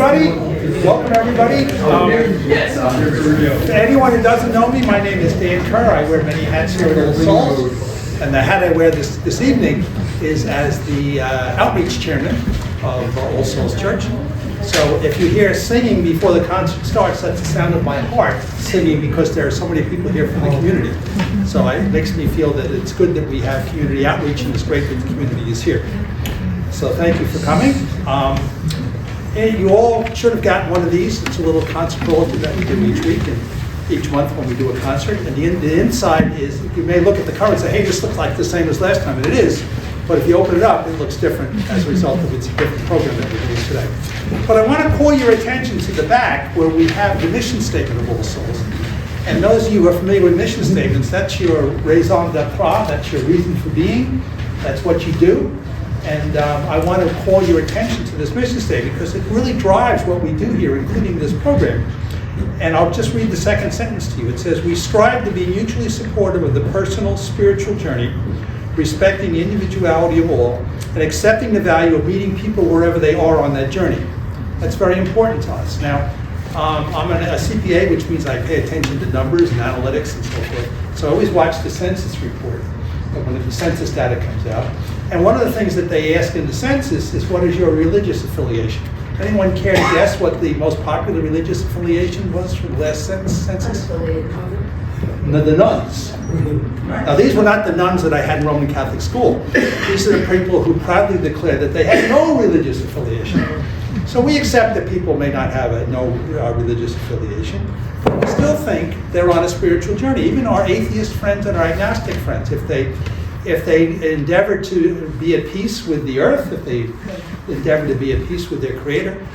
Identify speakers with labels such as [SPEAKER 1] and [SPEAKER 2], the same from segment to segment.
[SPEAKER 1] everybody. Welcome, everybody. To anyone who doesn't know me, my name is Dan Kerr. I wear many hats here at All Souls. And the hat I wear this evening is as the outreach chairman of All Souls Church. So if you hear singing before the concert starts, that's the sound of my heart singing, because there are so many people here from the community. So it makes me feel that it's good that we have community outreach, and it's great that the community is here. So thank you for coming. And you all should have gotten one of these. It's a little concert bulletin that we do each week and each month when we do a concert. And the inside is, you may look at the cover and say, hey, this looks like the same as last time, and it is. But if you open it up, it looks different as a result of it's a different program that we do today. But I want to call your attention to the back where we have the mission statement of All Souls. And those of you who are familiar with mission statements, that's your raison d'etre, that's your reason for being, that's what you do. And I want to call your attention to this mission statement because it really drives what we do here, including this program. And I'll just read the second sentence to you. It says, we strive to be mutually supportive of the personal spiritual journey, respecting the individuality of all, and accepting the value of meeting people wherever they are on that journey. That's very important to us. Now, I'm a CPA, which means I pay attention to numbers and analytics and so forth. So I always watch the census report when the census data comes out. And one of the things that they ask in the census is, what is your religious affiliation? Anyone care to guess what the most popular religious affiliation was for the last census? The nuns. Now, these were not the nuns that I had in Roman Catholic school. These are the people who proudly declared that they had no religious affiliation. So we accept that people may not have no religious affiliation, but we still think they're on a spiritual journey. Even our atheist friends and our agnostic friends, if they endeavor to be at peace with the earth, if they endeavor to be at peace with their Creator,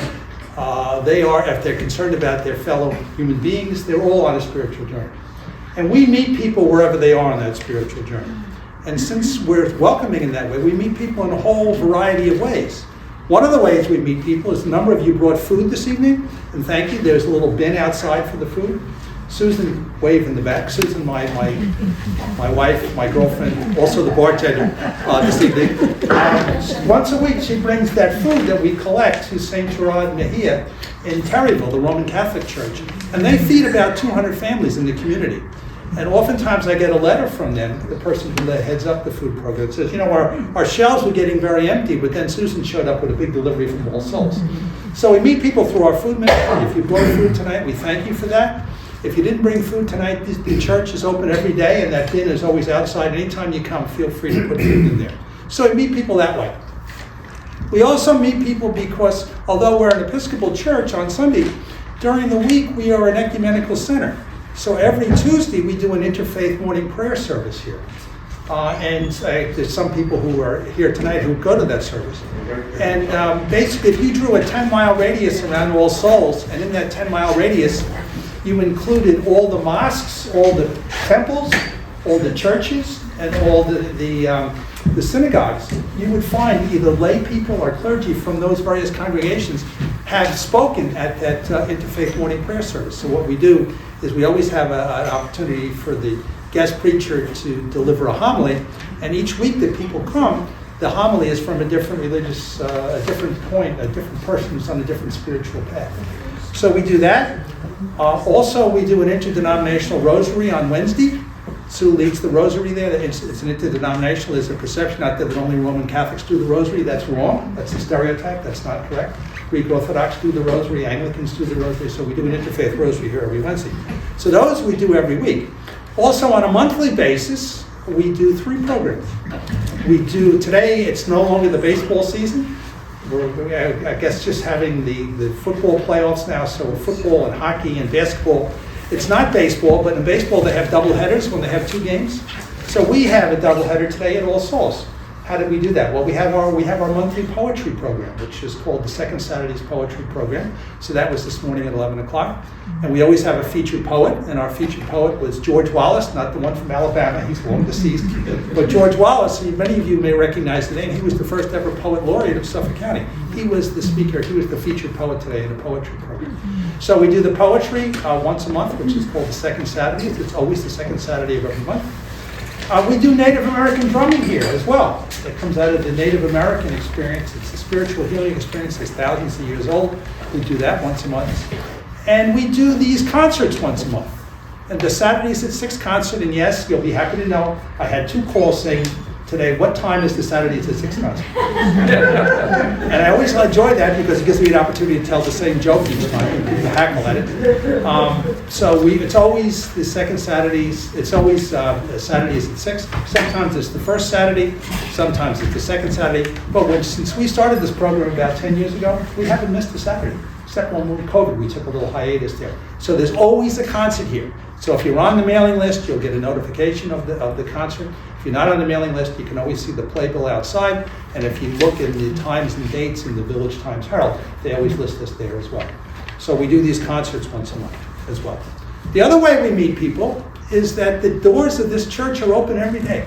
[SPEAKER 1] they are, if they're concerned about their fellow human beings, they're all on a spiritual journey. And we meet people wherever they are on that spiritual journey. And since we're welcoming in that way, we meet people in a whole variety of ways. One of the ways we meet people is a number of you brought food this evening, and thank you. There's a little bin outside for the food. Susan, wave in the back. Susan, my wife, my girlfriend, also the bartender this evening. Once a week, she brings that food that we collect to St. Gerard Mejia in Terryville, the Roman Catholic Church. And they feed about 200 families in the community. And oftentimes I get a letter from them, the person who heads up the food program, says, you know, our shelves were getting very empty, but then Susan showed up with a big delivery from All Souls. So we meet people through our food ministry. If you brought food tonight, we thank you for that. If you didn't bring food tonight, the church is open every day, and that bin is always outside. Anytime you come, feel free to put food in there. So we meet people that way. We also meet people because, although we're an Episcopal church on Sunday, during the week we are an ecumenical center. So every Tuesday we do an interfaith morning prayer service here. And there's some people who are here tonight who go to that service. And basically, if you drew a 10-mile radius around All Souls, and in that 10-mile radius, you included all the mosques, all the temples, all the churches, and all the synagogues, you would find either lay people or clergy from those various congregations have spoken at that interfaith morning prayer service. So what we do is we always have an opportunity for the guest preacher to deliver a homily, and each week that people come, the homily is from a different religious, a different point, a different person who's on a different spiritual path. So we do that. Also, we do an interdenominational rosary on Wednesday. Sue leads the rosary there. It's an interdenominational. There's a perception out there that only Roman Catholics do the rosary. That's wrong. That's a stereotype. That's not correct. Greek Orthodox do the rosary. Anglicans do the rosary. So we do an interfaith rosary here every Wednesday. So those we do every week. Also, on a monthly basis, we do 3 programs. We do, today, it's no longer the baseball season. We're, I guess, just having the football playoffs now, so football and hockey and basketball. It's not baseball, but in baseball they have double headers when they have 2 games. So we have a double header today at All Souls. How did we do that? Well, we have our monthly poetry program, which is called the Second Saturday's Poetry Program. So that was this morning at 11 o'clock. And we always have a featured poet, and our featured poet was George Wallace, not the one from Alabama, he's long deceased. But George Wallace, many of you may recognize the name, he was the first ever poet laureate of Suffolk County. He was the speaker, he was the featured poet today in the poetry program. So we do the poetry once a month, which is called the Second Saturday. It's always the second Saturday of every month. We do Native American drumming here as well. It comes out of the Native American experience. It's a spiritual healing experience that's thousands of years old. We do that once a month. And we do these concerts once a month. And the Saturdays at 6 concert, and yes, you'll be happy to know, I had 2 calls saying today, what time is the Saturdays at 6 concert? And I always enjoy that because it gives me an opportunity to tell the same joke each time and people hackle at it. So it's always the second Saturdays, it's always Saturdays at 6. Sometimes it's the first Saturday, sometimes it's the second Saturday. But since we started this program about 10 years ago, we haven't missed a Saturday. Except when we were COVID, we took a little hiatus there. So there's always a concert here. So if you're on the mailing list, you'll get a notification of the concert. If you're not on the mailing list, you can always see the playbill outside. And if you look in the times and dates in the Village Times Herald, they always list us there as well. So we do these concerts once a month as well. The other way we meet people is that the doors of this church are open every day.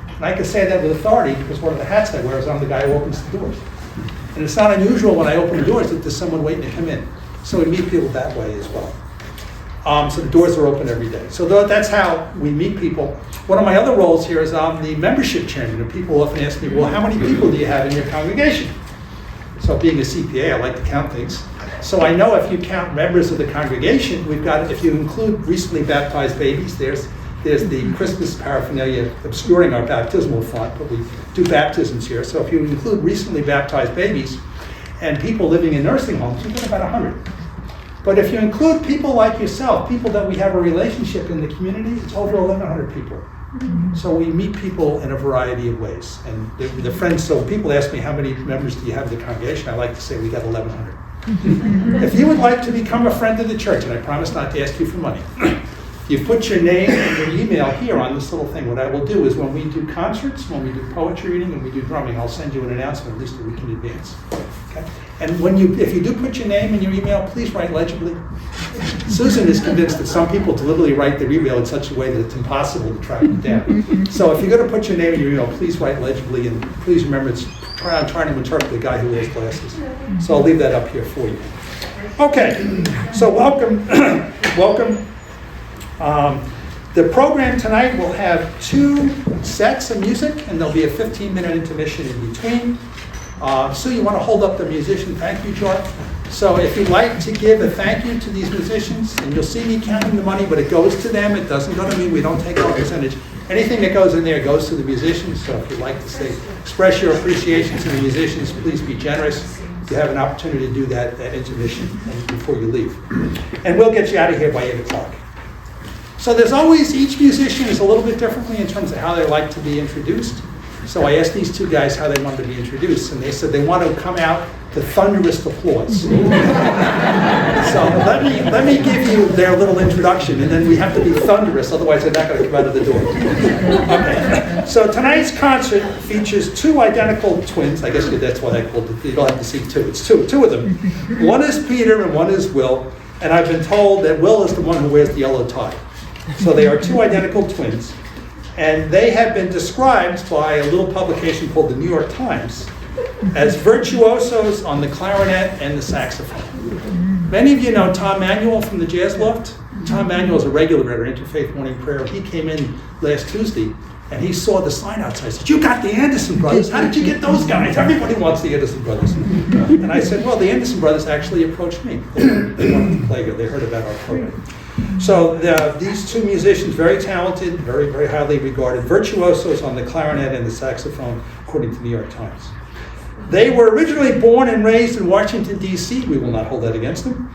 [SPEAKER 1] And I can say that with authority because one of the hats I wear is I'm the guy who opens the doors. And it's not unusual when I open the doors that there's someone waiting to come in. So we meet people that way as well. So the doors are open every day. So that's how we meet people. One of my other roles here is I'm the membership chairman. And people often ask me, well, how many people do you have in your congregation? So being a CPA, I like to count things. So I know if you count members of the congregation, we've got, if you include recently baptized babies, there's the Christmas paraphernalia obscuring our baptismal font, but we do baptisms here. So if you include recently baptized babies and people living in nursing homes, you've got about 100. But if you include people like yourself, people that we have a relationship in the community, it's over 1,100 people. So we meet people in a variety of ways. And the friends, so people ask me how many members do you have in the congregation, I like to say we got 1,100. If you would like to become a friend of the church, and I promise not to ask you for money, you put your name and your email here on this little thing. What I will do is when we do concerts, when we do poetry reading, and we do drumming, I'll send you an announcement at least a week in advance. Okay? And if you do put your name and your email, please write legibly. Susan is convinced that some people deliberately write their email in such a way that it's impossible to track them down. So if you're going to put your name and your email, please write legibly, and please remember I'm trying to interpret the guy who wears glasses. So I'll leave that up here for you. Okay, so welcome. Welcome. The program tonight will have 2 sets of music, and there'll be a 15-minute intermission in between. Sue, you want to hold up the musician thank you chart? So if you'd like to give a thank you to these musicians, and you'll see me counting the money, but it goes to them. It doesn't go to me. We don't take our percentage. Anything that goes in there goes to the musicians. So if you'd like to say, express your appreciation to the musicians, please be generous. You have an opportunity to do that at intermission before you leave. And we'll get you out of here by 8 o'clock. So there's always, each musician is a little bit differently in terms of how they like to be introduced. So I asked these 2 guys how they wanted to be introduced, and they said they want to come out to thunderous applause. So let me give you their little introduction, and then we have to be thunderous, otherwise they're not going to come out of the door. Okay. So tonight's concert features 2 identical twins. I guess that's what I called it. You don't have to see 2. It's 2 of them. One is Peter and one is Will, and I've been told that Will is the one who wears the yellow tie. So they are 2 identical twins. And they have been described by a little publication called the New York Times as virtuosos on the clarinet and the saxophone. Many of you know Tom Manuel from the Jazz Loft. Tom Manuel is a regular at our Interfaith Morning Prayer. He came in last Tuesday and he saw the sign outside. He said, "You got the Anderson brothers. How did you get those guys? Everybody wants the Anderson brothers." And I said, well, the Anderson brothers actually approached me. They wanted to play here. They heard about our program. So these 2 musicians, very talented, very, very highly regarded, virtuosos on the clarinet and the saxophone, according to the New York Times. They were originally born and raised in Washington, D.C. We will not hold that against them.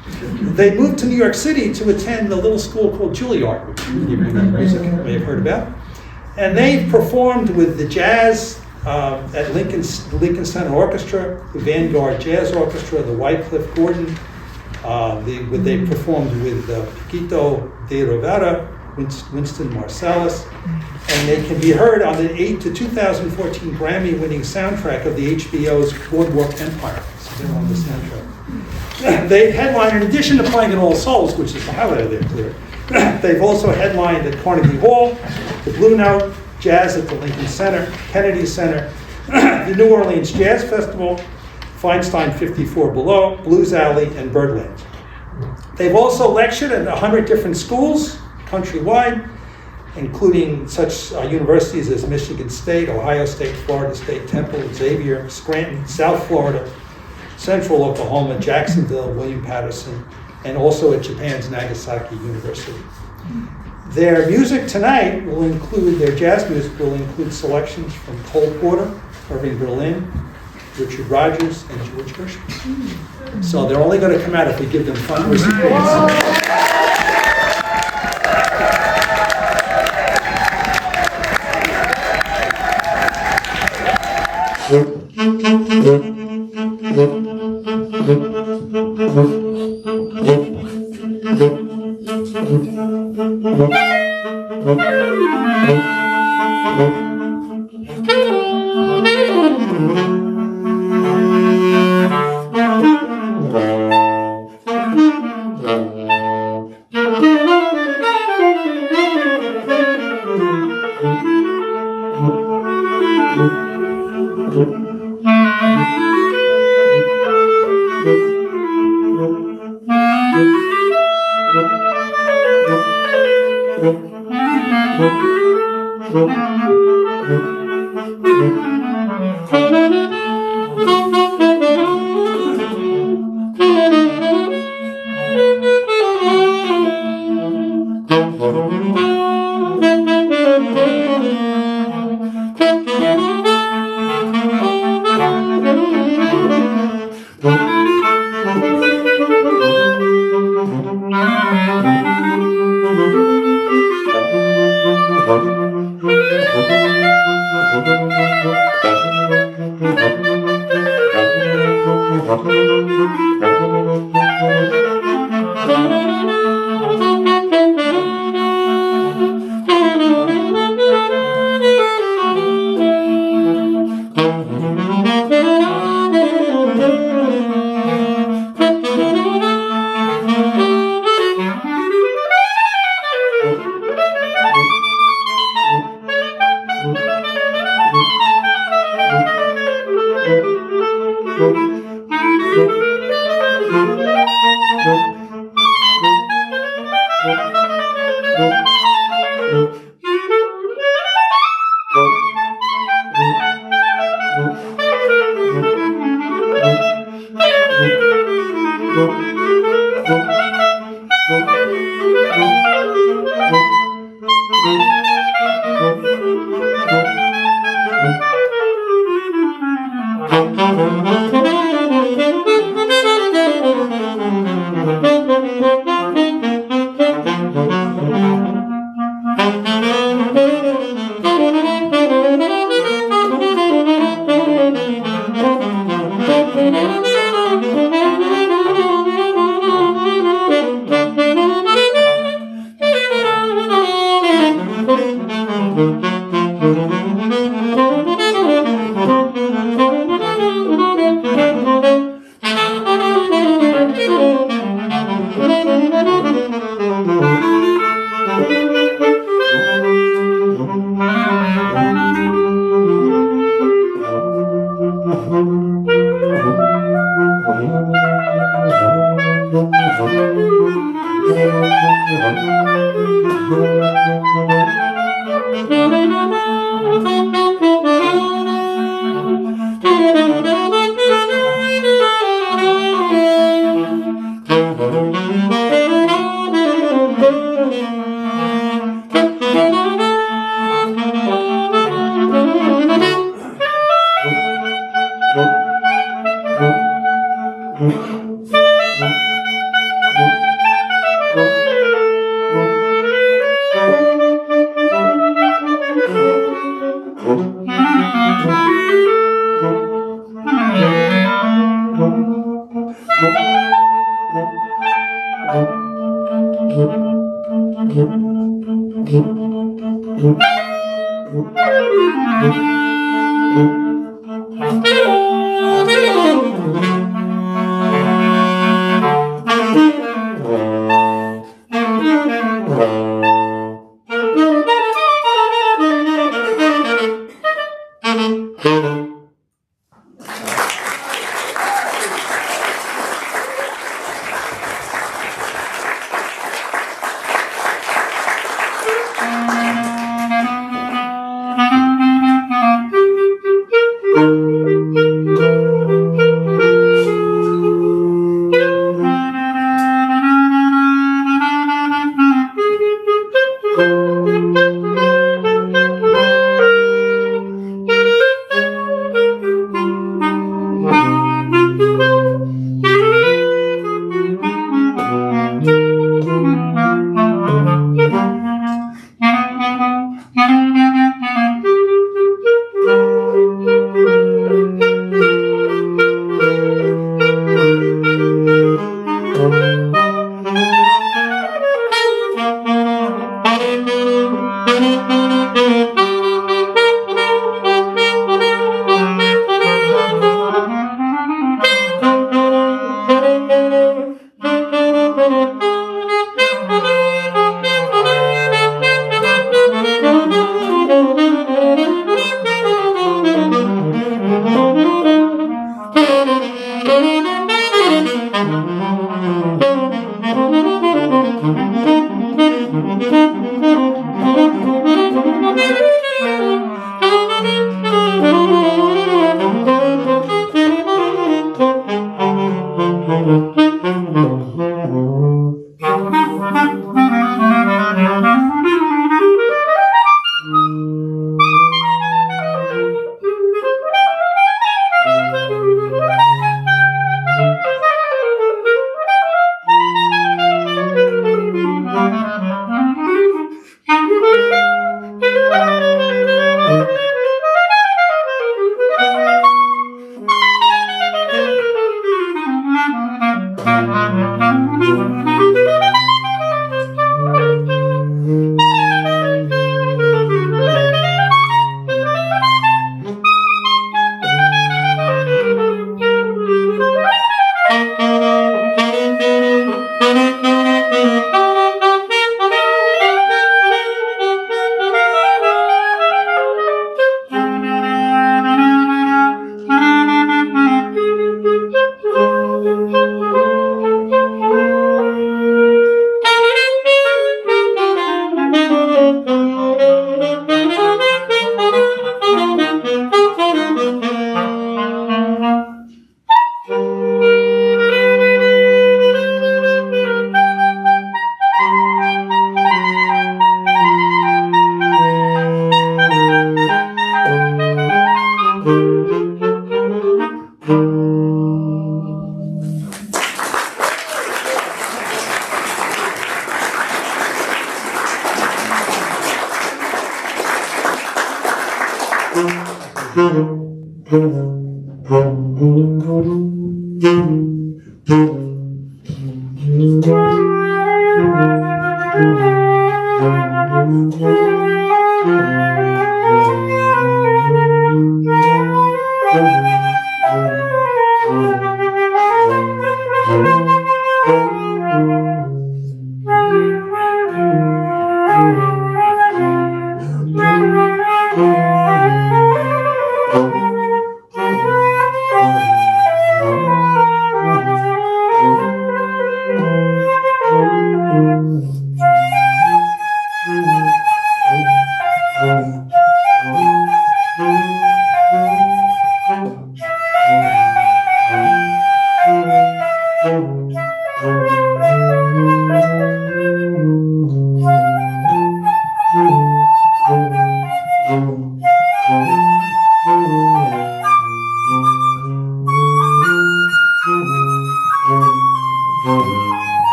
[SPEAKER 1] They moved to New York City to attend a little school called Juilliard, which you may have heard about. And they performed with the jazz at Lincoln Center Orchestra, the Vanguard Jazz Orchestra, the Wycliffe Gordon. They performed with Paquito de Rivera, Winston Marsalis, and they can be heard on the 2014 Grammy-winning soundtrack of the HBO's Boardwalk Empire. So they're on the soundtrack. They headlined, in addition to playing in All Souls, which is the highlight of their career, they've also headlined at Carnegie Hall, the Blue Note, Jazz at the Lincoln Center, Kennedy Center, the New Orleans Jazz Festival, Feinstein 54 Below, Blues Alley, and Birdland. They've also lectured at 100 different schools countrywide. including such universities as Michigan State, Ohio State, Florida State, Temple, Xavier, Scranton, South Florida, Central Oklahoma, Jacksonville, William Patterson, and also at Japan's Nagasaki University. Their music tonight will include, their jazz music will include selections from Cole Porter, Irving Berlin, Richard Rodgers, and George Gershwin. So they're only going to come out if we give them thunderous applause.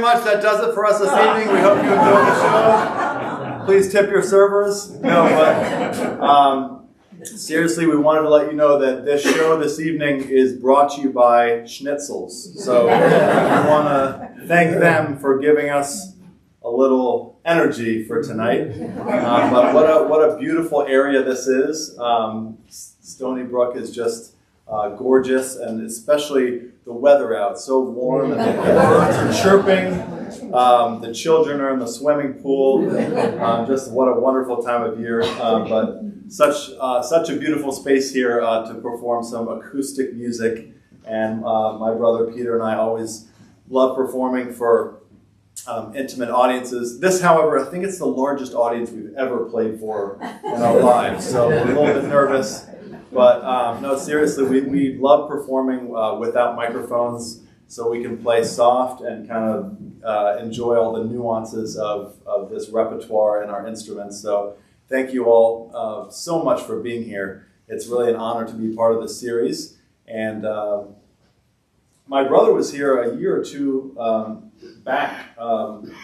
[SPEAKER 2] much. That does it for us this evening. We hope you enjoyed the show. Please tip your servers. No, but seriously, we wanted to let you know that this show this evening is brought to you by Schnitzels. So we want to thank them for giving us a little energy for tonight. But what a beautiful area this is. Stony Brook is just gorgeous, and especially the weather out, so warm, and the birds are chirping. The children are in the swimming pool. Just what a wonderful time of year. But such a beautiful space here to perform some acoustic music. And my brother Peter and I always love performing for intimate audiences. This, however, I think it's the largest audience we've ever played for in our lives. So we're a little bit nervous. But no, seriously, we love performing without microphones, so we can play soft and kind of enjoy all the nuances of this repertoire and our instruments. So thank you all so much for being here. It's really an honor to be part of this series. And my brother was here a year or two back.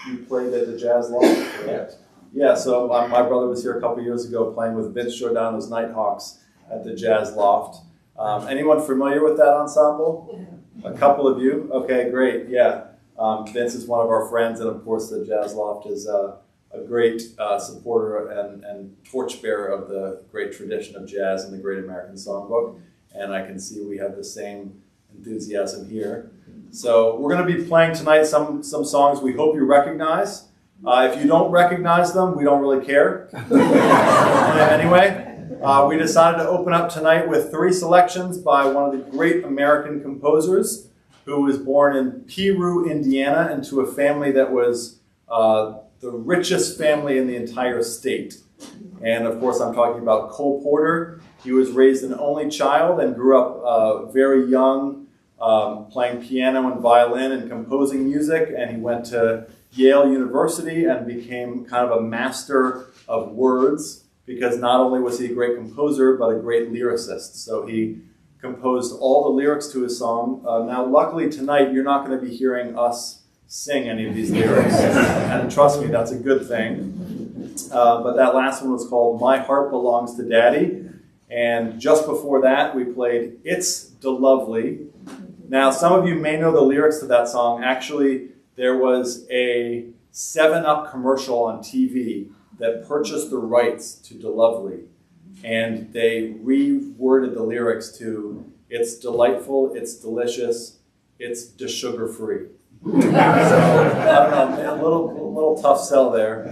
[SPEAKER 2] He played at the Jazz Loft, correct? Yeah, so my brother was here a couple years ago playing with Vince Giordano's Nighthawks at the Jazz Loft. Anyone familiar with that ensemble? A couple of you? Okay, great, yeah. Vince is one of our friends, and of course the Jazz Loft is a great supporter and torchbearer of the great tradition of jazz in the Great American Songbook, and I can see we have the same enthusiasm here. So we're going to be playing tonight some songs we hope you recognize. If you don't recognize them, we don't really care. Anyway, we decided to open up tonight with 3 selections by one of the great American composers who was born in Piru, Indiana, into a family that was the richest family in the entire state. And of course, I'm talking about Cole Porter. He was raised an only child and grew up very young, playing piano and violin and composing music. And he went to Yale University and became kind of a master of words, because not only was he a great composer, but a great lyricist. So he composed all the lyrics to his song. Now, luckily tonight, you're not going to be hearing us sing any of these lyrics. And trust me, that's a good thing. But that last one was called My Heart Belongs to Daddy. And just before that, we played It's Da Lovely. Now, some of you may know the lyrics to that song. Actually, there was a 7-Up commercial on TV that purchased the rights to Da Lovely. And they reworded the lyrics to It's delightful, it's delicious, it's da sugar free. So, I don't know, a little tough sell there.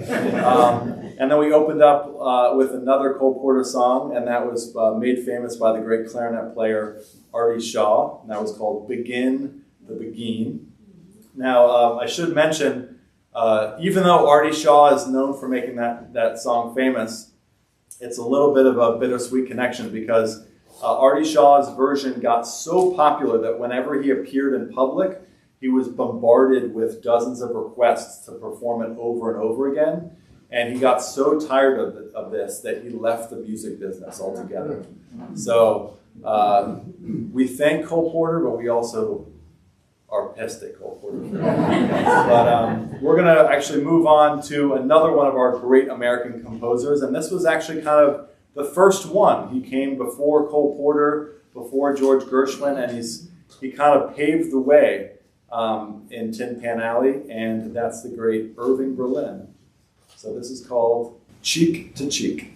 [SPEAKER 2] And then we opened up with another Cole Porter song, and that was made famous by the great clarinet player Artie Shaw, and that was called Begin the Beguine. Now, I should mention, even though Artie Shaw is known for making that song famous, it's a little bit of a bittersweet connection, because Artie Shaw's version got so popular that whenever he appeared in public, he was bombarded with dozens of requests to perform it over and over again. And he got so tired of this that he left the music business altogether. So we thank Cole Porter, but we also are pissed at Cole Porter. But we're going to actually move on to another one of our great American composers. And this was actually kind of the first one. He came before Cole Porter, before George Gershwin, and he kind of paved the way in Tin Pan Alley, and that's the great Irving Berlin. So this is called Cheek to Cheek.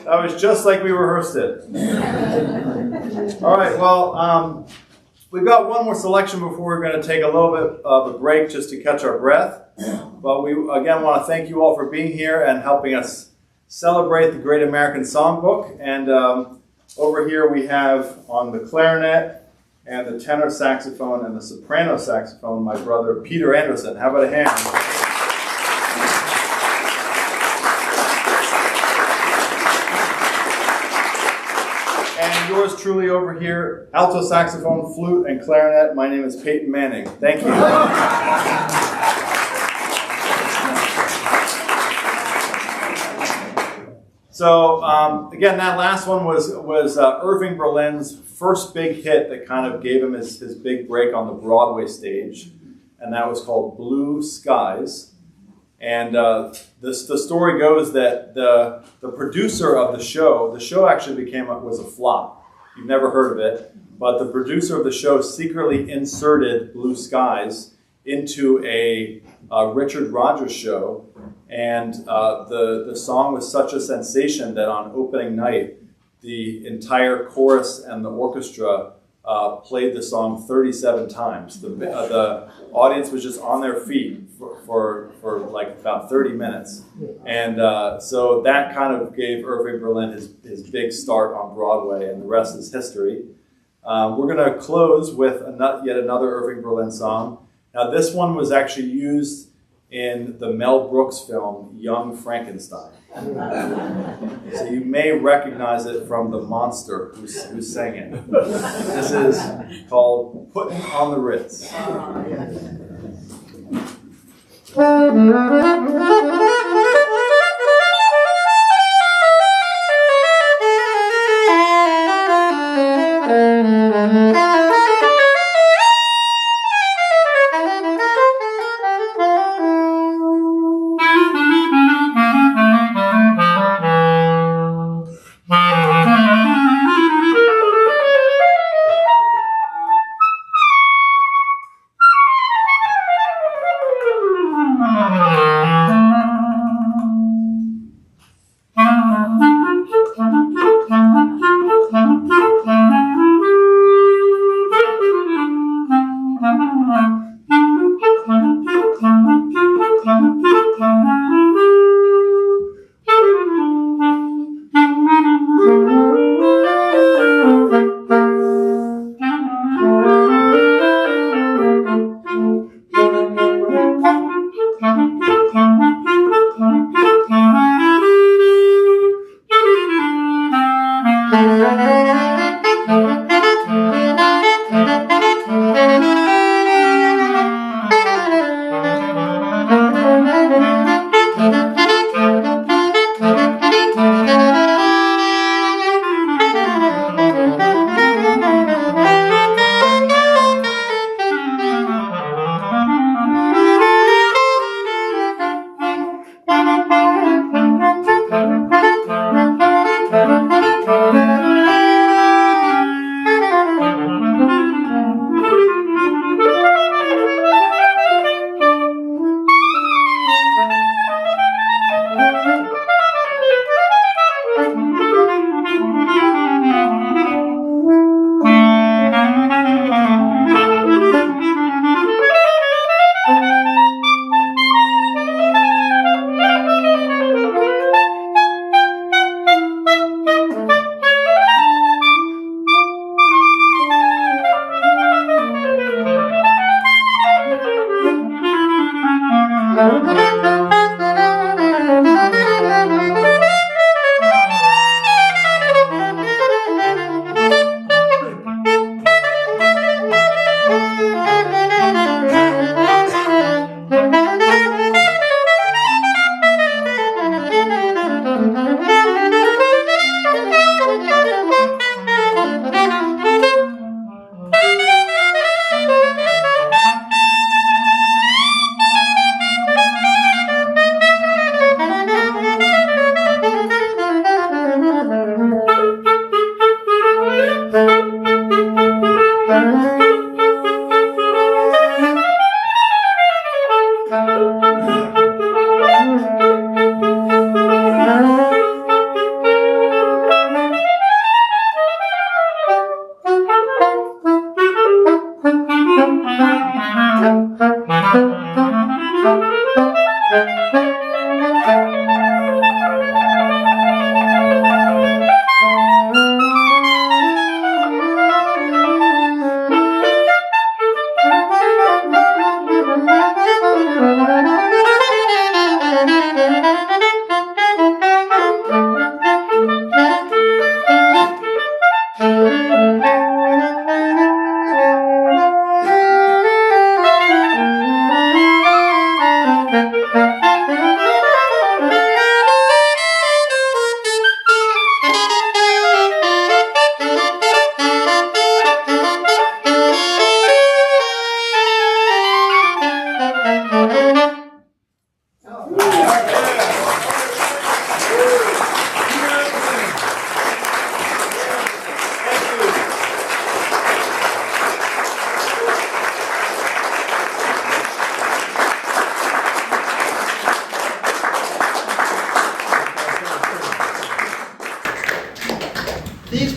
[SPEAKER 2] That was just like we rehearsed it. All right, well, we've got one more selection before we're going to take a little bit of a break just to catch our breath. But we, again, want to thank you all for being here and helping us celebrate the Great American Songbook. And over here we have on the clarinet and the tenor saxophone and the soprano saxophone, my brother Peter Anderson. How about a hand? And yours truly over here, alto saxophone, flute, and clarinet. My name is Peyton Manning. Thank you. So again, that last one was Irving Berlin's first big hit that kind of gave him his big break on the Broadway stage. and that was called Blue Skies. And the story goes that the producer of the show actually was a flop. You've never heard of it, but the producer of the show secretly inserted Blue Skies into a Richard Rodgers show, and the song was such a sensation that on opening night, the entire chorus and the orchestra played the song 37 times. The audience was just on their feet for like about 30 minutes. And so that kind of gave Irving Berlin his big start on Broadway, and the rest is history. We're going to close with yet another Irving Berlin song. Now this one was actually used in the Mel Brooks film Young Frankenstein. So you may recognize it from the monster who sang it. This is called Puttin' on the Ritz.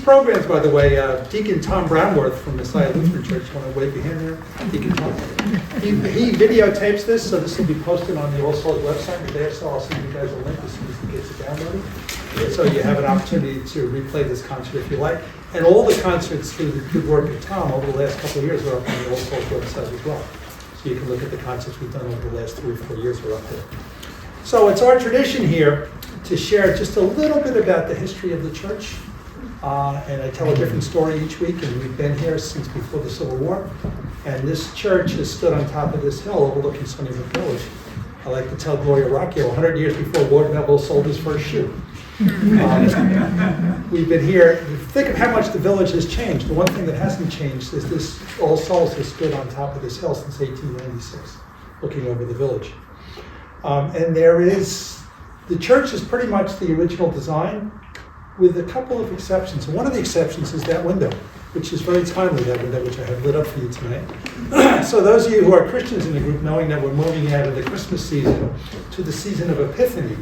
[SPEAKER 1] programs, by the way, Deacon Tom Brownworth from Messiah Lutheran Church, want to wave your hand there? Deacon Tom. He videotapes this, so this will be posted on the All Souls website today, so I'll send you guys a link as soon as he gets it downloaded. So you have an opportunity to replay this concert if you like. And all the concerts through the good work of Tom over the last couple of years are up on the All Souls website as well. So you can look at the concerts we've done over the last 3 or 4 years are up there. So it's our tradition here to share just a little bit about the history of the church. And I tell a different story each week, and we've been here since before the Civil War. And this church has stood on top of this hill overlooking Sunnybrook Village. I like to tell Gloria Rocchio, 100 years before Ward Neville sold his first shoe. We've been here. Think of how much the village has changed. The one thing that hasn't changed is this All Souls has stood on top of this hill since 1896, looking over the village. And the church is pretty much the original design, with a couple of exceptions. One of the exceptions is that window, which is very timely, that window, which I have lit up for you tonight. So those of you who are Christians in the group, knowing that we're moving out of the Christmas season to the season of Epiphany,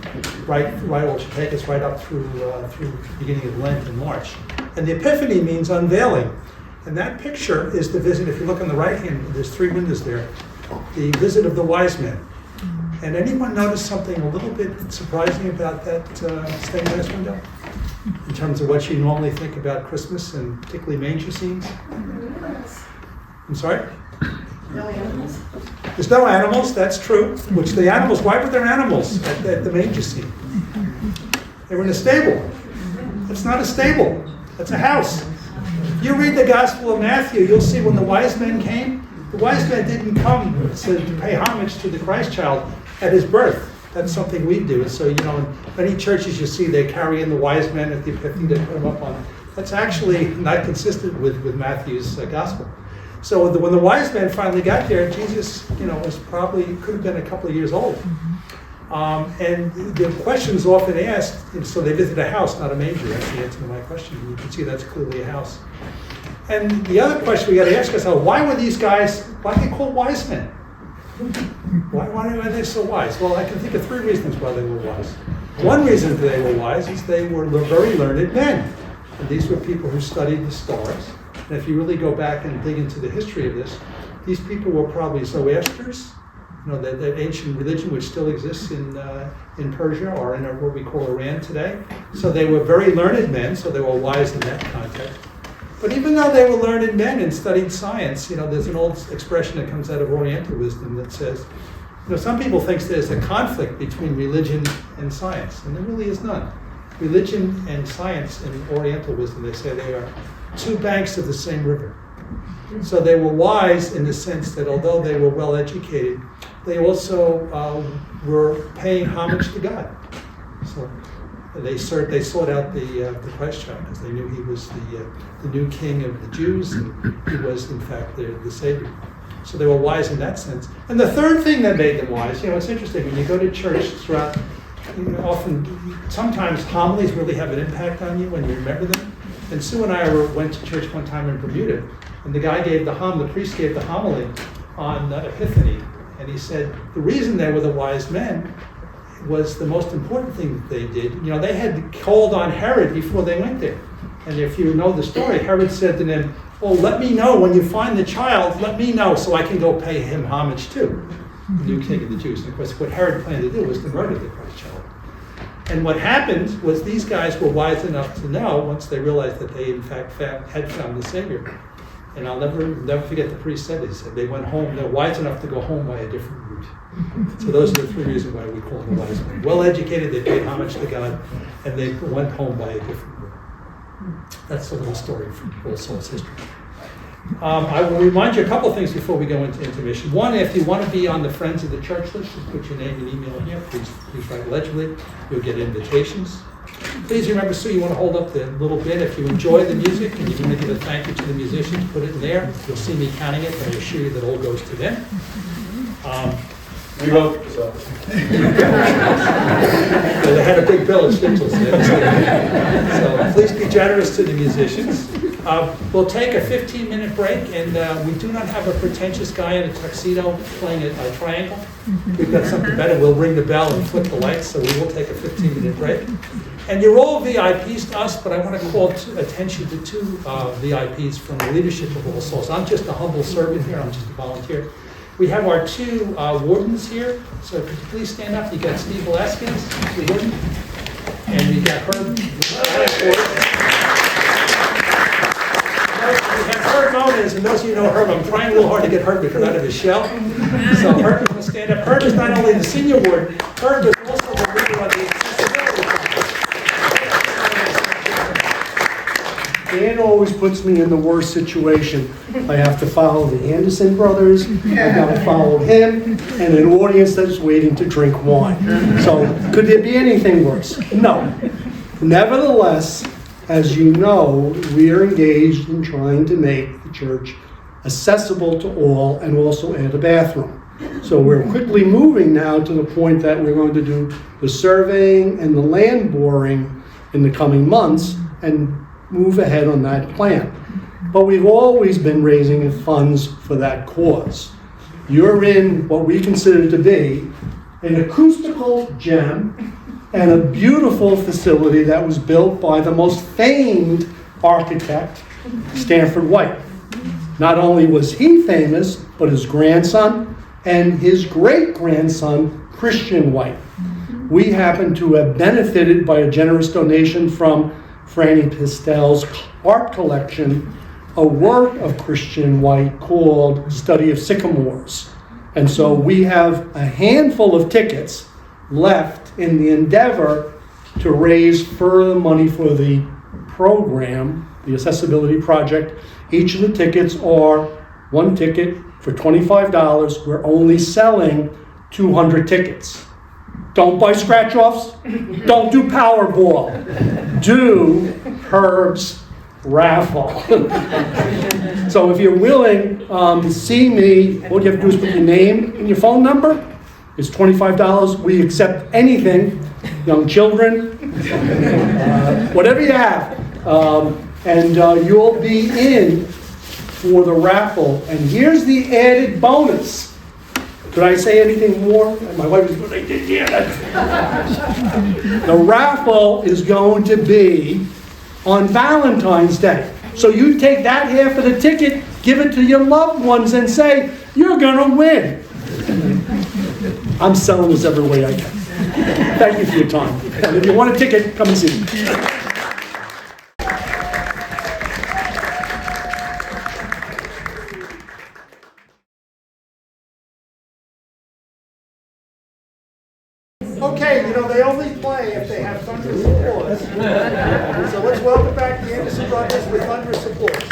[SPEAKER 1] right, which will take us right up through the beginning of Lent in March. And the Epiphany means unveiling. And that picture is the visit, if you look on the right hand, there's 3 windows there, the visit of the wise men. And anyone notice something a little bit surprising about that stained glass window? In terms of what you normally think about Christmas and particularly manger scenes? I'm sorry?
[SPEAKER 3] No animals.
[SPEAKER 1] There's no animals, that's true. Why were there animals at the manger scene? They were in a stable. That's not a stable, that's a house. If you read the Gospel of Matthew, you'll see when the wise men came, the wise men didn't come to pay homage to the Christ child at his birth. That's something we do. So, in many churches you see they carry in the wise men at the Epiphany to put them up on. That's actually not consistent with Matthew's gospel. So when the wise men finally got there, Jesus, was could have been a couple of years old. And the question's often asked, so they visit a house, not a manger. That's the answer to my question. You can see that's clearly a house. And the other question we got to ask ourselves, why are they called wise men? Why are they so wise? Well, I can think of 3 reasons why they were wise. One reason they were wise is they were very learned men. And these were people who studied the stars. And if you really go back and dig into the history of this, these people were probably Zoroastrians, that ancient religion which still exists in Persia or in what we call Iran today. So they were very learned men, so they were wise in that context. But even though they were learned men and studied science, there's an old expression that comes out of Oriental wisdom that says, some people think there's a conflict between religion and science, and there really is none. Religion and science in Oriental wisdom, they say they are 2 banks of the same river. So they were wise in the sense that although they were well educated, they also were paying homage to God. So they sought out the Christ child because they knew he was the new king of the Jews, and he was in fact the Savior. So they were wise in that sense. And the third thing that made them wise, it's interesting when you go to church throughout. Sometimes homilies really have an impact on you when you remember them. And Sue and I went to church one time in Bermuda, and the priest gave the homily on Epiphany, and he said the reason they were the wise men was the most important thing that they did. They had called on Herod before they went there. And if you know the story, Herod said to them, "Oh, let me know when you find the child, let me know so I can go pay him homage too." The new king of the Jews. And of course, what Herod planned to do was to murder the Christ child. And what happened was these guys were wise enough to know, once they realized that they in fact had found the Savior. And I'll never forget the priest said this. They went home, they're wise enough to go home by a different route. So those are the 3 reasons why we call them wise men. Well educated, they paid homage to God, and they went home by a different route. That's a little story from All Souls history. I will remind you a couple of things before we go into intermission. One, if you want to be on the Friends of the Church list, just put your name and email here. Please write legibly. You'll get invitations. Please remember, Sue, you want to hold up the little bit. If you enjoy the music and you want to give a thank you to the musicians, put it in there. You'll see me counting it, but I assure you that all goes to them.
[SPEAKER 2] We hope so.
[SPEAKER 1] They had a big bill at Schnitzel's. So please be generous to the musicians. We'll take a 15-minute break, and we do not have a pretentious guy in a tuxedo playing a triangle. We've got something better. We'll ring the bell and flip the lights, so we will take a 15-minute break. And you're all VIPs to us, but I want to call attention to two VIPs from the leadership of All Souls. I'm just a humble servant here, I'm just a volunteer. We have our two wardens here, so could you please stand up? You got Steve Velasquez, the warden, and we got Herb. We have Herb Moniz, and those of you who know Herb, I'm trying a little hard to get Herb to come out of his shell. So Herb is going to stand up. Herb is not only the senior warden, Herb is also the leader of the accessibility project.
[SPEAKER 4] Dan always puts me in the worst situation. I have to follow the Anderson brothers, I gotta follow him, and an audience that's waiting to drink wine. So, could there be anything worse? No. Nevertheless, as you know, we are engaged in trying to make the church accessible to all and also add a bathroom. So we're quickly moving now to the point that we're going to do the surveying and the land boring in the coming months and move ahead on that plan. But we've always been raising funds for that cause. You're in what we consider to be an acoustical gem and a beautiful facility that was built by the most famed architect, Stanford White. Not only was he famous, but his grandson and his great-grandson, Christian White. We happen to have benefited by a generous donation from Franny Pistel's art collection, a work of Christian White called Study of Sycamores. And so we have a handful of tickets left in the endeavor to raise further money for the program, the accessibility project. Each of the tickets are one ticket for $25. We're only selling 200 tickets. Don't buy scratch-offs. Don't do Powerball. Do Herb's raffle. So if you're willing to see me, all you have to do is put your name and your phone number. It's $25. We accept anything, young children, whatever you have. And you'll be in for the raffle. And here's the added bonus. Could I say anything more? My wife is going, I did hear that. The raffle is going to be on Valentine's Day. So you take that half of the ticket, give it to your loved ones and say, you're going to win. I'm selling this every way I can. Thank you for your time. And if you want a ticket, come and see me. Okay, you know, they only play if they have thunderous applause. So let's welcome back the Anderson Brothers with thunderous applause.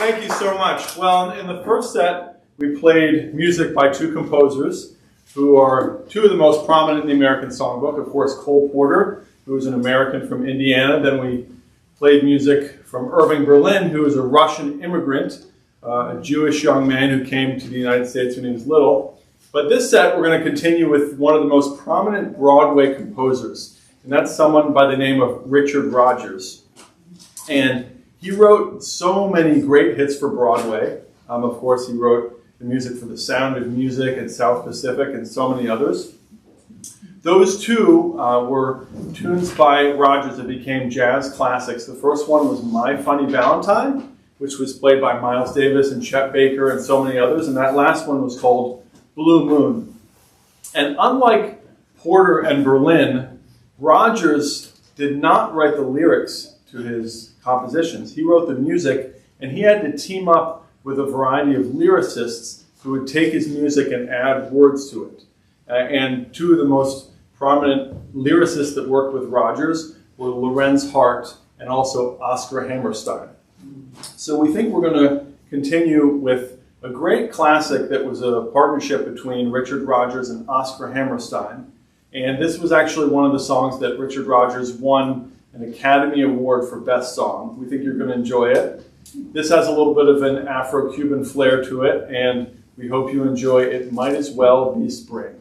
[SPEAKER 2] Thank you so much. Well, in the first set, we played music by two composers who are two of the most prominent in the American songbook. Of course, Cole Porter, who is an American from Indiana. Then we played music from Irving Berlin, who is a Russian immigrant, a Jewish young man who came to the United States when he was little. But this set, we're going to continue with one of the most prominent Broadway composers, and that's someone by the name of Richard Rodgers. And he wrote so many great hits for Broadway. Of course, he wrote the music for The Sound of Music and South Pacific and so many others. Those two were tunes by Rogers that became jazz classics. The first one was My Funny Valentine, which was played by Miles Davis and Chet Baker and so many others, and that last one was called Blue Moon. And unlike Porter and Berlin, Rogers did not write the lyrics to his compositions. He wrote the music, and he had to team up with a variety of lyricists who would take his music and add words to it. And two of the most prominent lyricists that worked with Rogers were Lorenz Hart and also Oscar Hammerstein. So we think we're going to continue with a great classic that was a partnership between Richard Rogers and Oscar Hammerstein. And this was actually one of the songs that Richard Rogers won an Academy Award for Best Song. We think you're going to enjoy it. This has a little bit of an Afro-Cuban flair to it, and we hope you enjoy It Might As Well Be Spring.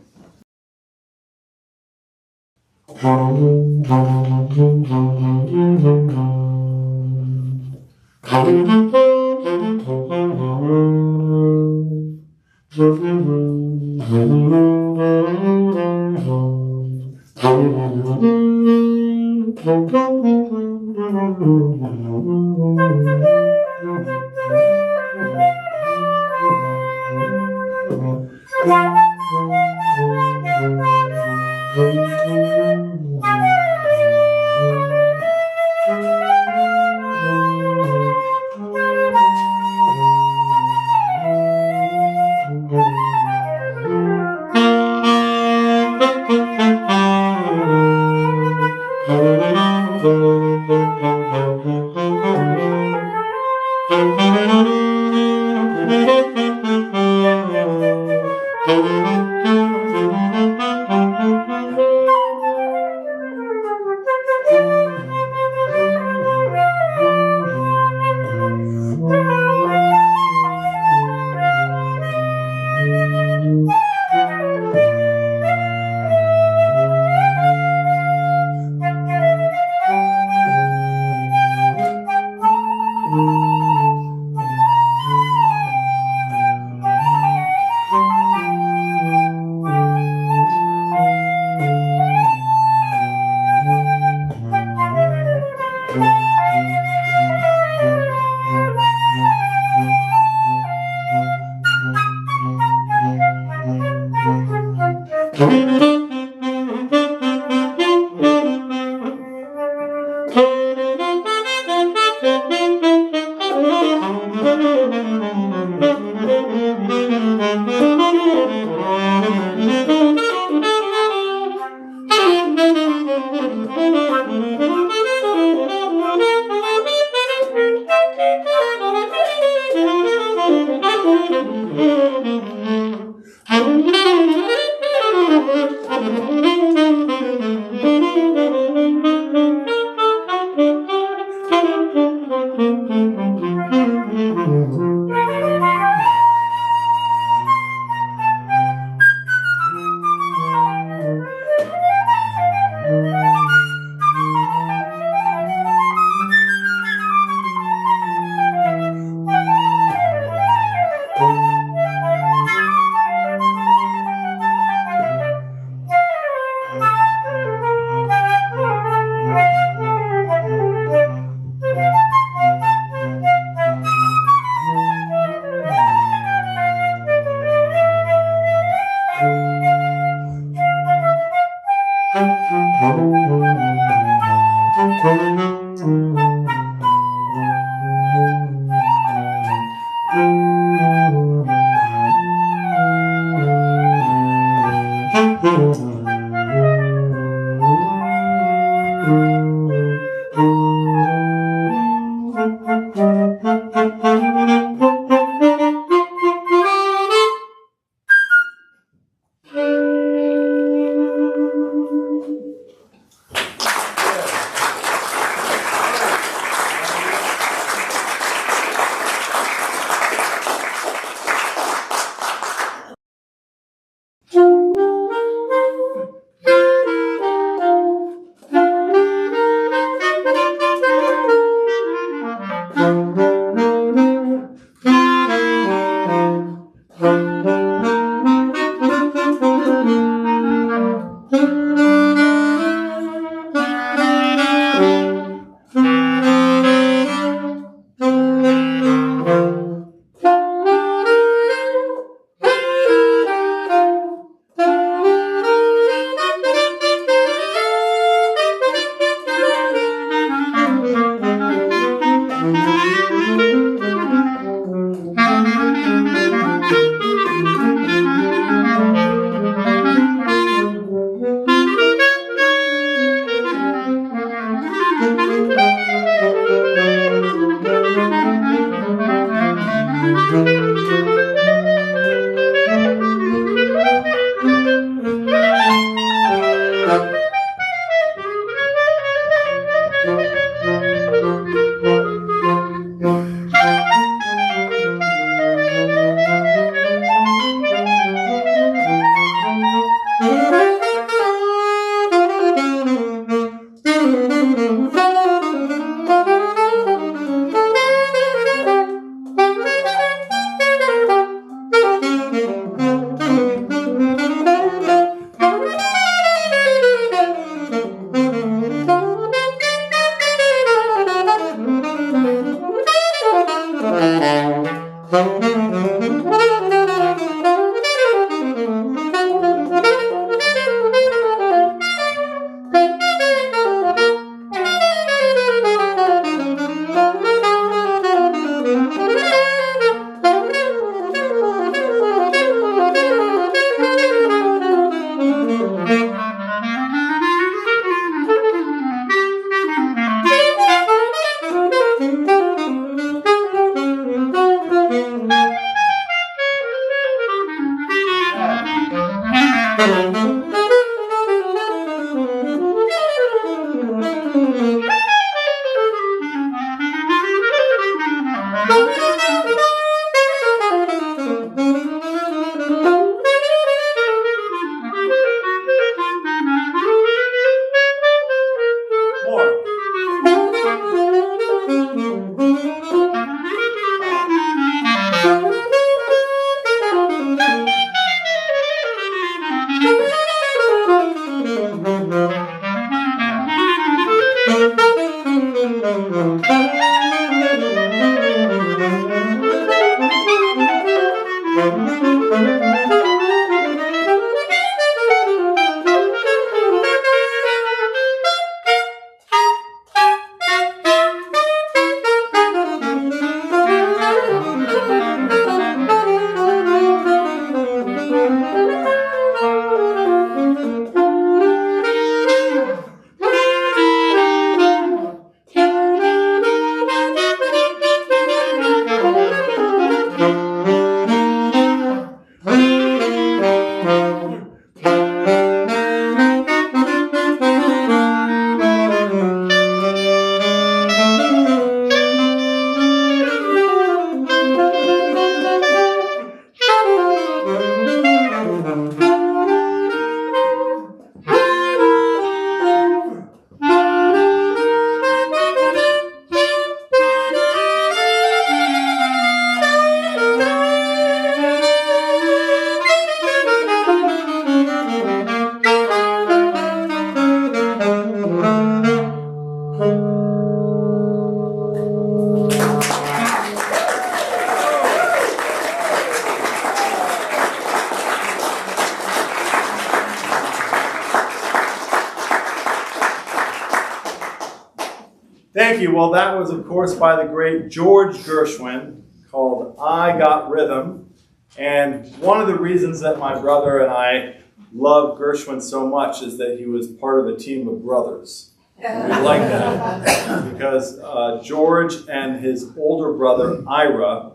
[SPEAKER 2] Thank you. Well, that was, of course, by the great George Gershwin, called I Got Rhythm. And one of the reasons that my brother and I love Gershwin so much is that he was part of a team of brothers. And we like that because George and his older brother, Ira,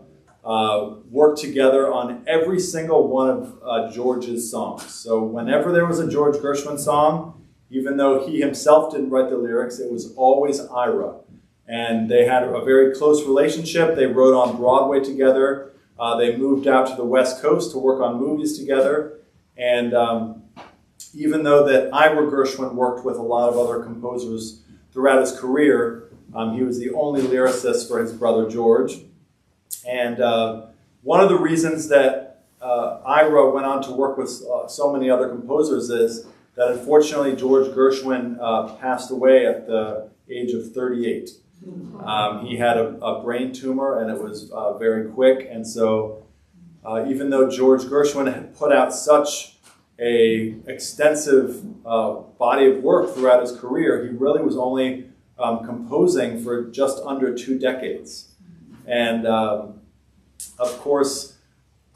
[SPEAKER 2] worked together on every single one of George's songs. So whenever there was a George Gershwin song, even though he himself didn't write the lyrics, it was always Ira. And they had a very close relationship. They wrote on Broadway together. They moved out to the West Coast to work on movies together. And even though that Ira Gershwin worked with a lot of other composers throughout his career, he was the only lyricist for his brother George. And one of the reasons that Ira went on to work with so many other composers is that unfortunately George Gershwin passed away at the age of 38. He had a brain tumor and it was very quick, and so even though George Gershwin had put out such a extensive body of work throughout his career, he really was only composing for just under 2 decades. And of course,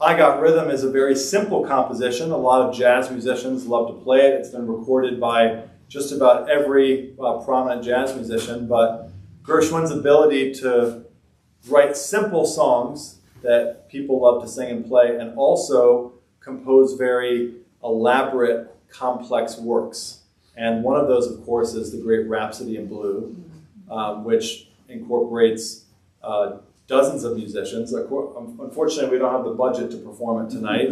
[SPEAKER 2] I Got Rhythm is a very simple composition. A lot of jazz musicians love to play it. It's been recorded by just about every prominent jazz musician, but Gershwin's ability to write simple songs that people love to sing and play, and also compose very elaborate, complex works. And one of those, of course, is the great Rhapsody in Blue, which incorporates dozens of musicians. Unfortunately, we don't have the budget to perform it tonight,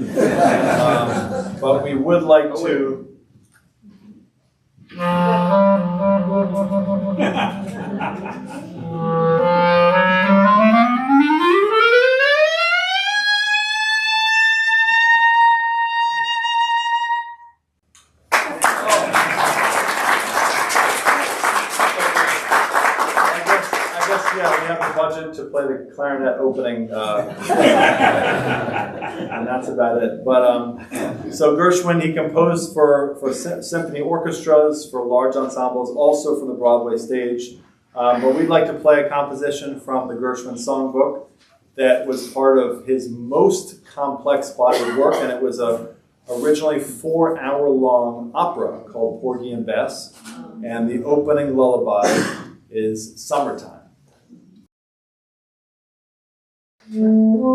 [SPEAKER 2] but we would like to. To play the clarinet opening, and that's about it. But so Gershwin, he composed for symphony orchestras, for large ensembles, also for the Broadway stage. But we'd like to play a composition from the Gershwin Songbook that was part of his most complex body of work, and it was a originally 4-hour-long opera called Porgy and Bess, and the opening lullaby is Summertime. Thank you.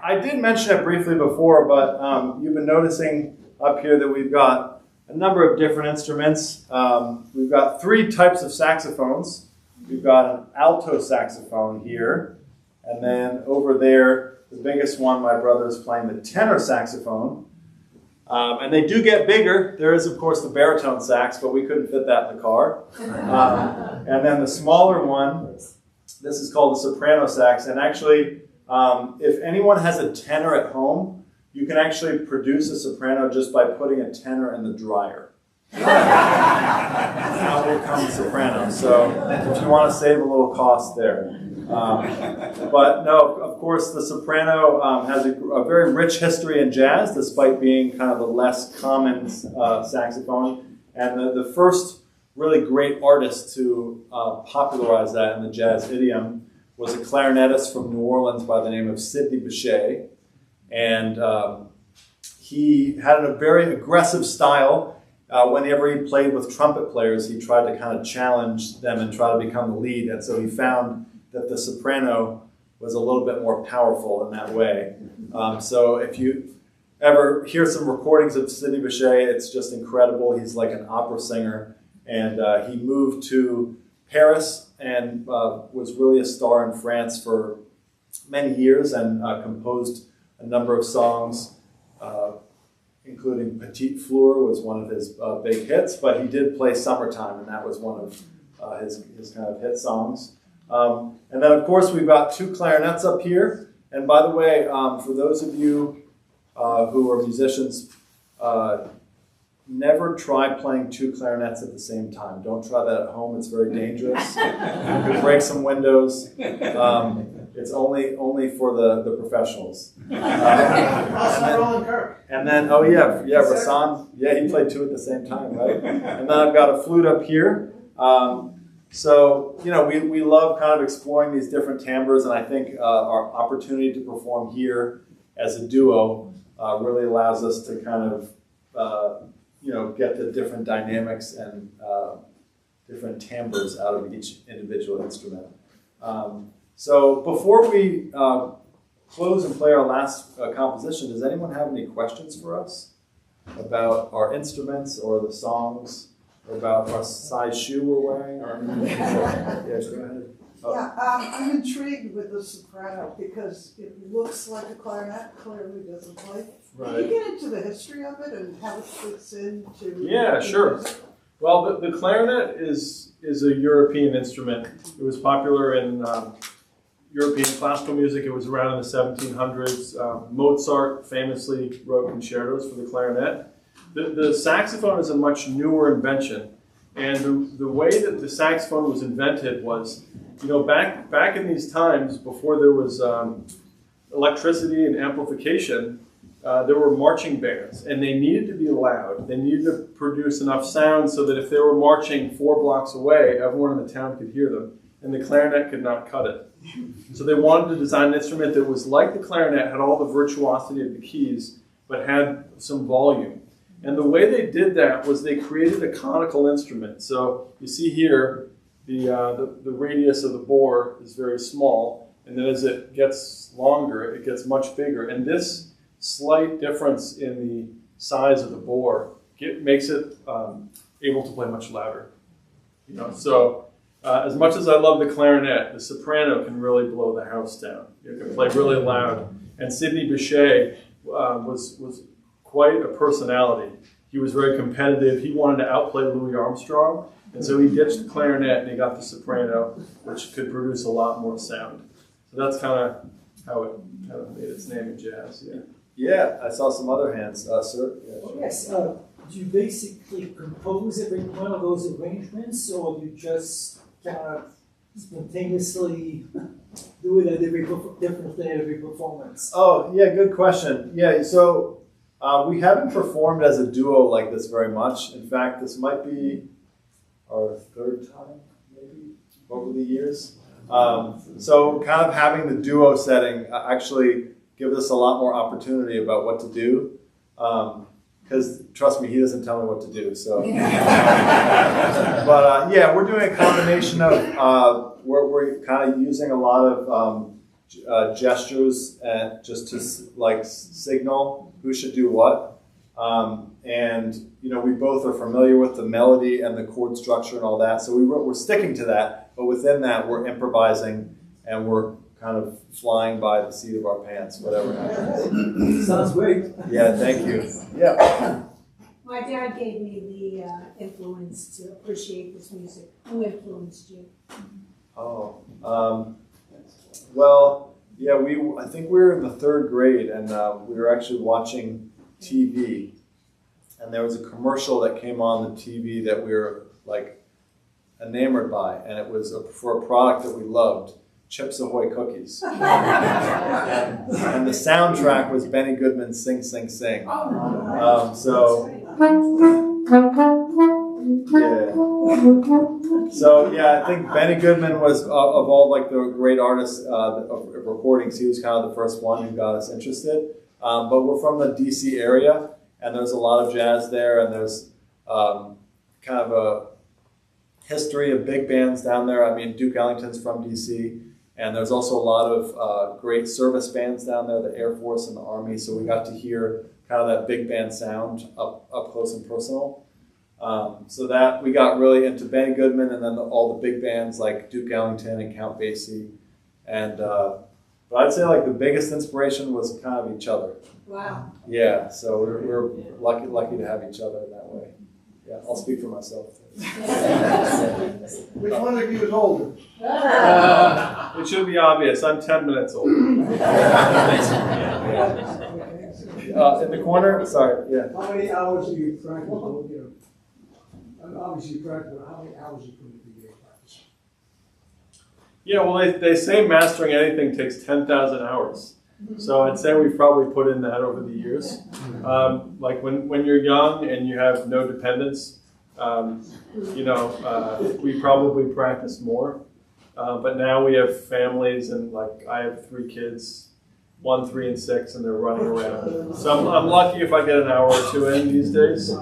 [SPEAKER 2] I did mention it briefly before, but you've been noticing up here that we've got a number of different instruments. We've got 3 types of saxophones. We've got an alto saxophone here, And then over there, the biggest one, my brother is playing the tenor saxophone. And they do get bigger. There is, of course, the baritone sax, but we couldn't fit that in the car. And then the smaller one, this is called the soprano sax. And actually, if anyone has a tenor at home, you can actually produce a soprano just by putting a tenor in the dryer. Out will come the soprano. So if you want to save a little cost there. But no, of course, the soprano has a very rich history in jazz, despite being kind of the less common saxophone. And the first really great artist to popularize that in the jazz idiom was a clarinetist from New Orleans by the name of Sidney Bechet. And he had a very aggressive style. Whenever he played with trumpet players, he tried to kind of challenge them and try to become the lead. And so he found that the soprano was a little bit more powerful in that way. So if you ever hear some recordings of Sidney Bechet, it's just incredible. He's like an opera singer. And he moved to Paris and was really a star in France for many years and composed a number of songs, including Petite Fleur was one of his big hits, but he did play Summertime, and that was one of his kind of hit songs. And then, of course, we've got two clarinets up here. And by the way, for those of you who are musicians, never try playing two clarinets at the same time. Don't try that at home. It's very dangerous. You could break some windows. It's only for the professionals. And then, oh yeah, Rasan, he played two at the same time, right? And then I've got a flute up here. So, we love kind of exploring these different timbres, and I think our opportunity to perform here as a duo really allows us to kind of, get the different dynamics and different timbres out of each individual instrument. So before we close and play our last composition, does anyone have any questions for us about our instruments or the songs, or about what size shoe we're wearing? Or yes, go ahead. Oh.
[SPEAKER 3] Yeah, I'm intrigued with the soprano because it looks like a clarinet, clearly doesn't play.
[SPEAKER 5] Right.
[SPEAKER 3] Can you get into the history of it and how it fits into?
[SPEAKER 5] Yeah, sure. Well, the clarinet is a European instrument. It was popular in European classical music. It was around in the 1700s. Mozart famously wrote concertos for the clarinet. The saxophone is a much newer invention. And the way that the saxophone was invented was, back in these times, before there was electricity and amplification, there were marching bands, and they needed to be loud. They needed to produce enough sound so that if they were marching 4 blocks away, everyone in the town could hear them, and the clarinet could not cut it. So they wanted to design an instrument that was like the clarinet, had all the virtuosity of the keys, but had some volume. And the way they did that was they created a conical instrument. So you see here, the radius of the bore is very small, and then as it gets longer, it gets much bigger. And this slight difference in the size of the bore makes it able to play much louder. So as much as I love the clarinet, the soprano can really blow the house down. It can play really loud. And Sidney Bechet was quite a personality. He was very competitive. He wanted to outplay Louis Armstrong, and so he ditched the clarinet and he got the soprano, which could produce a lot more sound. So that's kind of how it kind of made its name in jazz.
[SPEAKER 2] Yeah, I saw some other hands, sir. Yeah, sure.
[SPEAKER 6] Yes, do you basically compose every one of those arrangements, or you just kind of spontaneously do it at differently at every performance?
[SPEAKER 2] Oh, yeah, good question. Yeah, so we haven't performed as a duo like this very much. In fact, this might be our 3rd time, maybe, over the years. So kind of having the duo setting actually gives us a lot more opportunity about what to do. Because, trust me, he doesn't tell me what to do. So, but we're doing a combination of, we're kind of using a lot of gestures and just to signal who should do what. And we both are familiar with the melody and the chord structure and all that. So we're sticking to that, but within that we're improvising and we're kind of flying by the seat of our pants, whatever happens.
[SPEAKER 6] Sounds great.
[SPEAKER 2] Yeah, thank you. Yeah.
[SPEAKER 7] My dad gave me the influence to appreciate this music. Who influenced you?
[SPEAKER 2] Oh, well, yeah, I think we were in the 3rd grade, and we were actually watching TV, and there was a commercial that came on the TV that we were like enamored by, and it was for a product that we loved, Chips Ahoy cookies. And the soundtrack was Benny Goodman's Sing, Sing, Sing. So yeah, I think Benny Goodman was of all like the great artists of recordings, he was kind of the first one who got us interested. But we're from the DC area, and there's a lot of jazz there, and there's kind of a history of big bands down there. I mean, Duke Ellington's from DC, and there's also a lot of great service bands down there, the Air Force and the Army. So we got to hear kind of that big band sound up close and personal. So that we got really into Benny Goodman, and then all the big bands like Duke Ellington and Count Basie. And but I'd say like the biggest inspiration was kind of each other.
[SPEAKER 7] Wow.
[SPEAKER 2] Yeah, so we're lucky to have each other in that way. Yeah, I'll speak for myself.
[SPEAKER 3] Which one of you is older?
[SPEAKER 5] It should be obvious, I'm 10 minutes old.
[SPEAKER 2] In the corner, sorry, yeah.
[SPEAKER 8] How many hours do you practice? Obviously you practice, but how many hours do you put into the practice?
[SPEAKER 5] Yeah, well, they say mastering anything takes 10,000 hours. So I'd say we've probably put in that over the years. Like when you're young and you have no dependents, we probably practice more. But now we have families, and like I have 3 kids, 1, 3, and 6, and they're running around. So I'm lucky if I get an hour or 2 in these days.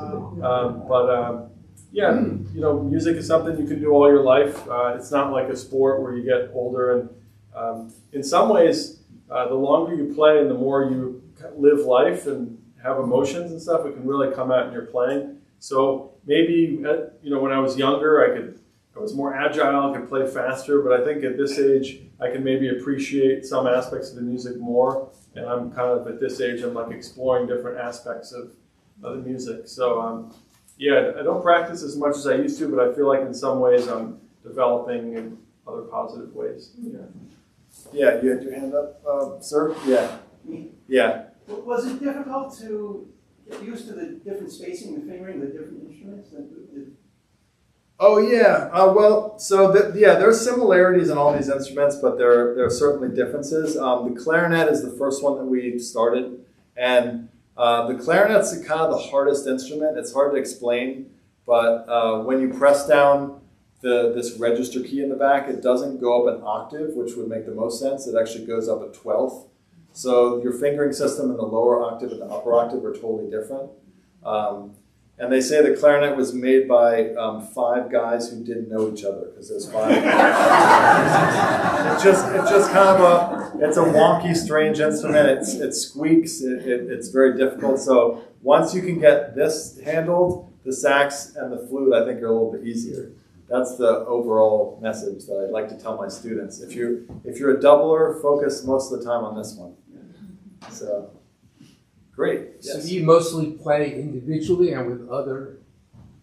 [SPEAKER 5] Yeah, music is something you can do all your life. It's not like a sport where you get older, and in some ways, the longer you play and the more you live life and have emotions and stuff, it can really come out in your playing. So maybe, when I was younger, I was more agile, I could play faster, but I think at this age, I can maybe appreciate some aspects of the music more. And I'm kind of at this age, I'm like exploring different aspects of the music. So yeah, I don't practice as much as I used to, but I feel like in some ways I'm developing in other positive ways. Yeah.
[SPEAKER 2] Yeah, you had your hand up, sir? Yeah. Yeah.
[SPEAKER 8] Was it difficult to get used to the different spacing, the fingering, the different instruments?
[SPEAKER 2] Oh yeah. Well, so there's similarities in all these instruments, but there are certainly differences. The clarinet is the first one that we started, and the clarinet's kind of the hardest instrument. It's hard to explain, but when you press down this register key in the back, it doesn't go up an octave, which would make the most sense. It actually goes up a 12th. So your fingering system in the lower octave and the upper octave are totally different. And they say the clarinet was made by 5 guys who didn't know each other, because there's 5. It's just kind of it's a wonky, strange instrument. It squeaks. It's very difficult. So once you can get this handled, the sax and the flute, I think, are a little bit easier. That's the overall message that I'd like to tell my students. If you're a doubler, focus most of the time on this one. So, great.
[SPEAKER 9] So
[SPEAKER 2] Yes.
[SPEAKER 9] you mostly play individually and with other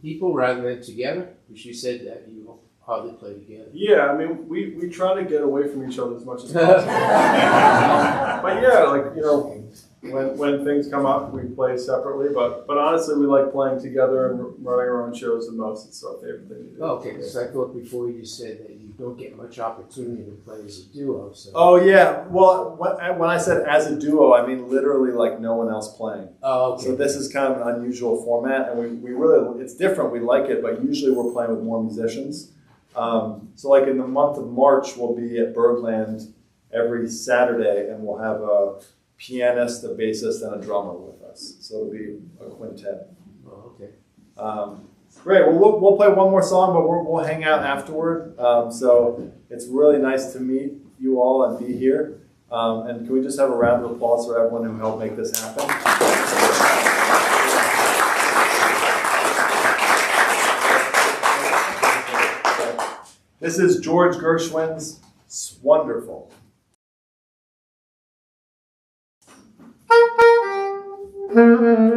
[SPEAKER 9] people rather than together? Because you said that you hardly play together.
[SPEAKER 5] Yeah, I mean, we try to get away from each other as much as possible. But yeah, like, when things come up, we play separately. But honestly, we like playing together and running our own shows the most. It's our favorite thing to do.
[SPEAKER 9] Okay, because I thought before you said that you don't get much opportunity to play as a duo. So.
[SPEAKER 2] Oh yeah. Well, when I said as a duo, I mean literally like no one else playing.
[SPEAKER 9] Oh, okay.
[SPEAKER 2] So this is kind of an unusual format, and we really, it's different. We like it, but usually we're playing with more musicians. So like in the month of March, we'll be at Bergland every Saturday, and we'll have a pianist, a bassist, and a drummer with us. So it'll be a quintet.
[SPEAKER 9] Oh, okay.
[SPEAKER 2] Great. Well, we'll play one more song, but we'll hang out afterward. So it's really nice to meet you all and be here. And can we just have a round of applause for everyone who helped make this happen? This is George Gershwin's Wonderful.
[SPEAKER 10] Thank you.